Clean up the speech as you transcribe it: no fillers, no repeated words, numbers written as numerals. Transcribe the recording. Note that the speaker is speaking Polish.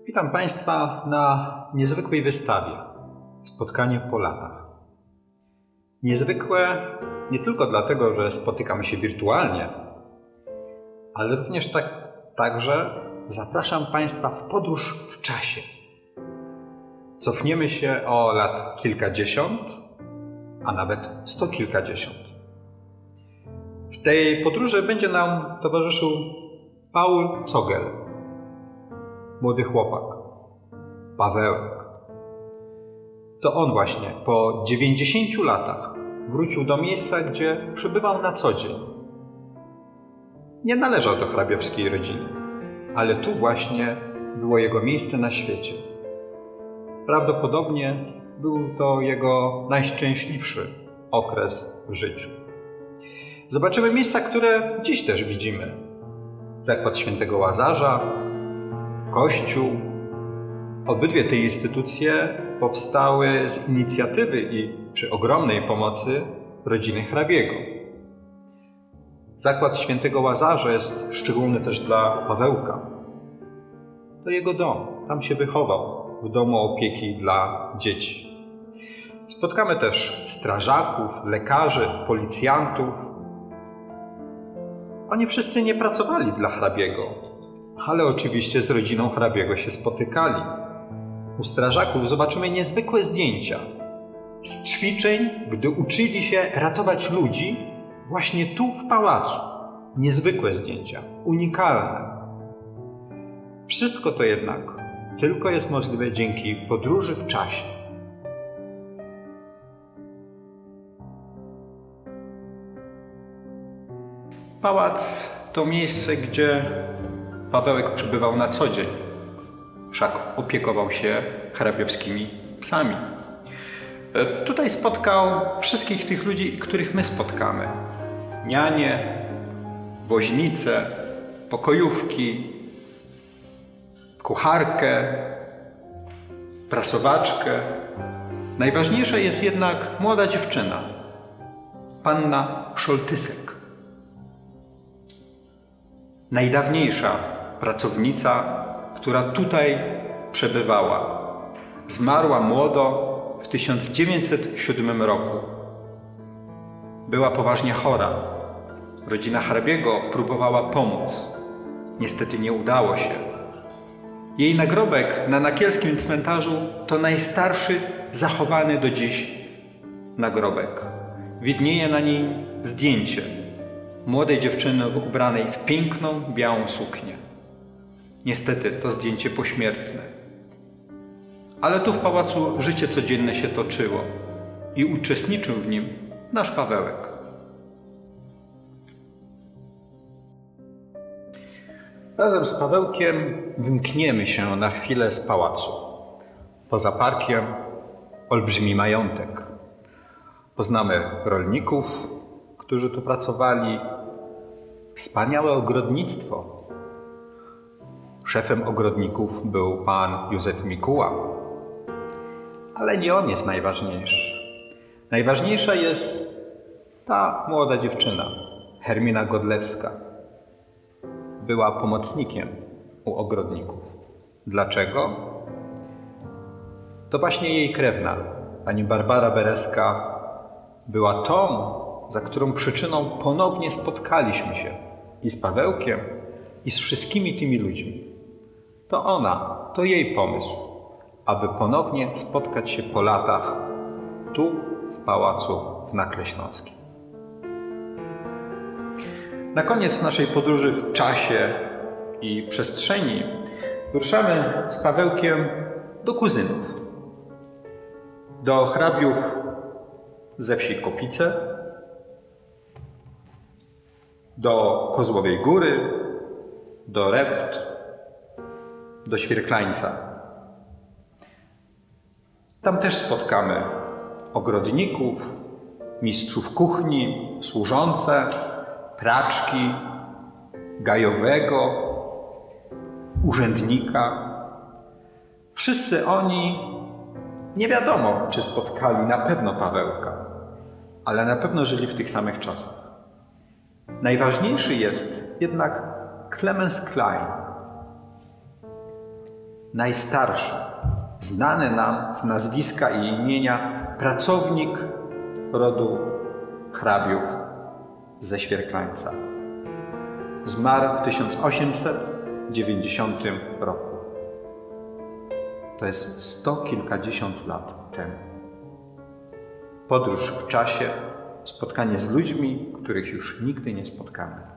Witam Państwa na niezwykłej wystawie Spotkanie po latach. Niezwykłe nie tylko dlatego, że spotykamy się wirtualnie, ale również także zapraszam Państwa w podróż w czasie. Cofniemy się o lat kilkadziesiąt, a nawet sto kilkadziesiąt. W tej podróży będzie nam towarzyszył Paul Cogel, młody chłopak, Pawełek. To on właśnie po 90 latach wrócił do miejsca, gdzie przebywał na co dzień. Nie należał do hrabiowskiej rodziny, ale tu właśnie było jego miejsce na świecie. Prawdopodobnie był to jego najszczęśliwszy okres w życiu. Zobaczymy miejsca, które dziś też widzimy. Zakład Świętego Łazarza, Kościół. Obydwie te instytucje powstały z inicjatywy i przy ogromnej pomocy rodziny hrabiego. Zakład Świętego Łazarza jest szczególny też dla Pawełka. To jego dom, tam się wychował, w domu opieki dla dzieci. Spotkamy też strażaków, lekarzy, policjantów. Oni wszyscy nie pracowali dla hrabiego, ale oczywiście z rodziną hrabiego się spotykali. U strażaków zobaczymy niezwykłe zdjęcia z ćwiczeń, gdy uczyli się ratować ludzi właśnie tu w pałacu. Niezwykłe zdjęcia, unikalne. Wszystko to jednak tylko jest możliwe dzięki podróży w czasie. Pałac to miejsce, gdzie Pawełek przebywał na co dzień, wszak opiekował się hrabiowskimi psami. Tutaj spotkał wszystkich tych ludzi, których my spotkamy. Nianie, woźnice, pokojówki, kucharkę, prasowaczkę. Najważniejsza jest jednak młoda dziewczyna, panna Szoltysek. Najdawniejsza pracownica, która tutaj przebywała. Zmarła młodo w 1907 roku. Była poważnie chora. Rodzina hrabiego próbowała pomóc. Niestety nie udało się. Jej nagrobek na nakielskim cmentarzu to najstarszy zachowany do dziś nagrobek. Widnieje na niej zdjęcie młodej dziewczyny ubranej w piękną, białą suknię. Niestety to zdjęcie pośmiertne. Ale tu w pałacu życie codzienne się toczyło i uczestniczył w nim nasz Pawełek. Razem z Pawełkiem wymkniemy się na chwilę z pałacu. Poza parkiem olbrzymi majątek. Poznamy rolników, którzy tu pracowali. Wspaniałe ogrodnictwo. Szefem ogrodników był pan Józef Mikuła. Ale nie on jest najważniejszy. Najważniejsza jest ta młoda dziewczyna, Hermina Godlewska. Była pomocnikiem u ogrodników. Dlaczego? To właśnie jej krewna, pani Barbara Bereska, była tą, za którą przyczyną ponownie spotkaliśmy się i z Pawełkiem, i z wszystkimi tymi ludźmi. To ona, to jej pomysł, aby ponownie spotkać się po latach tu w pałacu w Nakle Śląskim. Na koniec naszej podróży w czasie i przestrzeni wyruszamy z Pawełkiem do kuzynów. Do hrabiów ze wsi Kopice, do Kozłowej Góry, do Rept, do Świerklańca. Tam też spotkamy ogrodników, mistrzów kuchni, służące, praczki, gajowego, urzędnika. Wszyscy oni nie wiadomo, czy spotkali na pewno Pawełka, ale na pewno żyli w tych samych czasach. Najważniejszy jest jednak Clemens Klein. najstarszy, znany nam z nazwiska i imienia pracownik rodu hrabiów ze Świerklańca. Zmarł w 1890 roku. To jest 100 kilkadziesiąt lat temu. Podróż w czasie, spotkanie z ludźmi, których już nigdy nie spotkamy.